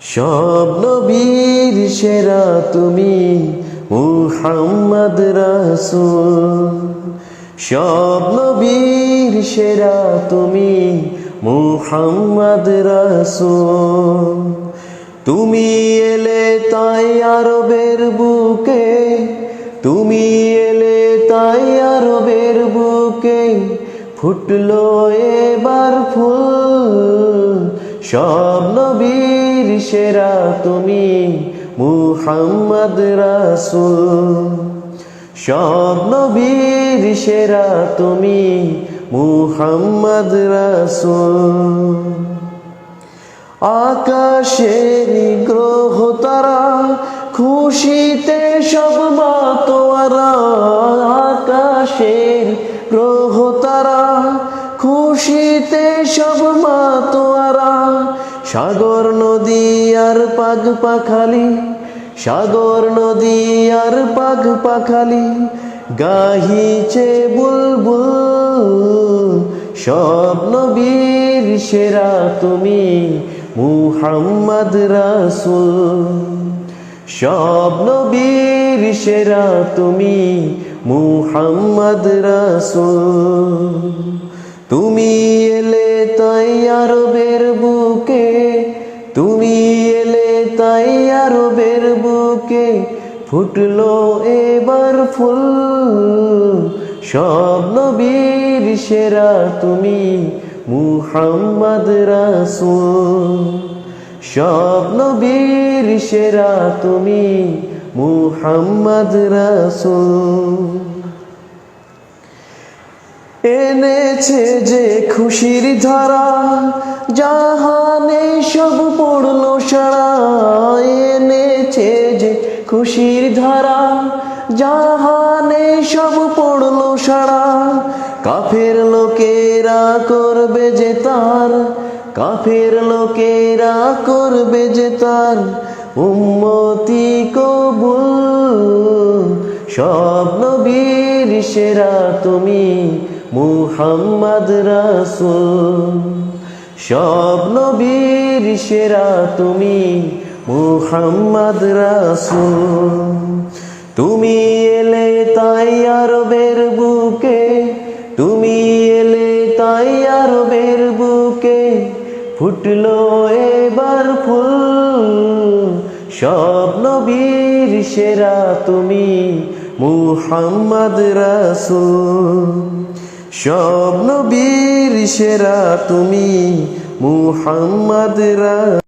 সব নবীর সেরা তুমি মুহাম্মদ রাসূল। সব নবীর সেরা তুমি মুহাম্মদ রাসূল। তুমি এলে তাই আরবের বুকে, তুমি এলে তাই আরবের বুকে ফুটলো এবার ফুল। সব নবীর সেরা তুমি মুহাম্মদ রাসূল। সব নবীর সেরা তুমি মুহাম্মদ রাসূল। আকাশের গ্রহ তারা খুশিতে সব মাতোয়ারা। আকাশের গ্রহ তারা খুশিতে সব মাতোয়ারা। সাগর নদী আর পাগ পাখালি, সাগর নদী আর পাগ পাখালি গাহিছে বুলবুল। সব নবীর সেরা তুমি মুহাম্মদ রাসূল। সব নবীর সেরা তুমি মুহাম্মদ রাসূল। তুমি এলে তাই আরবের বুকে, তুমি এলে তাই আরবের বুকে ফুটলো এবার ফুল। সব নবীর সেরা তুমি মুহাম্মদ রাসূল। সব নবীর সেরা তুমি মুহাম্মদ রাসূল। এনেছে যে খুশির ধারা জাহানে সব পড়লো সারা। এনেছে যে খুশির ধারা জাহানে সব পড়লো সারা। কাফের লোকেরা করবে যে তার, কাফের লোকেরা করবে যে তার উম্মতি কবুল। সব নবীর সেরা তুমি মুহাম্মদ রাসূল। সব নবীর সেরা তুমি মুহাম্মদ রাসূল। তুমি এলে তাই আরবের বুকে, তুমি এলে তাই আরবের বুকে ফুটলো এবার ফুল। সব নবীর সেরা তুমি মুহাম্মদ রাসূল। সব নবীর সেরা তুমি মুহাম্মদ রাসূল।